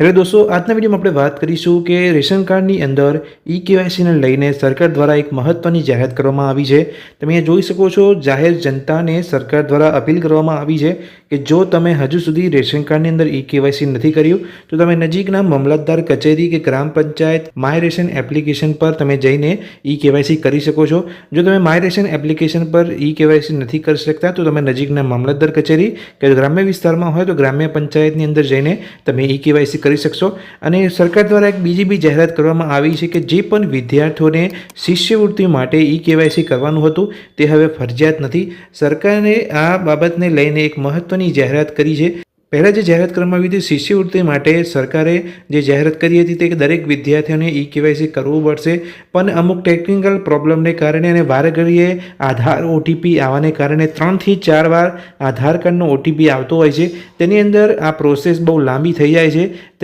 Hello દોસ્તો, આજના વિડીયોમાં આપણે વાત કરીશું કે રેશન કાર્ડની અંદર ઈ-કેવાયસીને લઈને સરકાર દ્વારા એક મહત્ત્વની જાહેરાત કરવામાં આવી છે. તમે અહીંયા જોઈ શકો છો, જાહેર જનતાને સરકાર દ્વારા અપીલ કરવામાં આવી છે કે જો તમે હજુ સુધી રેશન કાર્ડની અંદર ઈ-કેવાયસી નથી કર્યું તો તમે નજીકના મામલતદાર કચેરી કે ગ્રામ પંચાયત માય રેશન એપ્લિકેશન પર તમે જઈને ઈ-કેવાયસી કરી શકો છો. જો તમે માય રેશન એપ્લિકેશન પર ઈ-કેવાયસી નથી કરી શકતા તો તમે નજીકના મામલતદાર કચેરી કે ગ્રામ્ય વિસ્તારમાં હોય તો ગ્રામ્ય પંચાયતની અંદર જઈને તમે ઈ-કેવાયસી કરી શકશો. અને સરકાર દ્વારા એક બીજી બી જાહેરાત કરવામાં આવી છે કે જે પણ વિદ્યાર્થીઓને શિષ્યવૃત્તિ માટે ઈ-કેવાયસી કરવાનું હતું તે હવે ફરજિયાત નથી. સરકારે આ બાબતને લઈને એક મહત્ત્વની જાહેરાત કરી છે. પહેલાં જે જાહેરાત કરવામાં આવી હતી શિષ્યવૃત્તિ માટે સરકારે જે જાહેરાત કરી હતી તે કે દરેક વિદ્યાર્થીઓને ઈ-કેવાયસી કરવું પડશે, પણ અમુક ટેકનિકલ પ્રોબ્લેમને કારણે અને વારે ઘડીએ આધાર ઓટીપી આવવાને કારણે 3 થી 4 વાર આધાર કાર્ડનો ઓટીપી આવતો હોય છે. તેની અંદર આ પ્રોસેસ બહુ લાંબી થઈ જાય છે.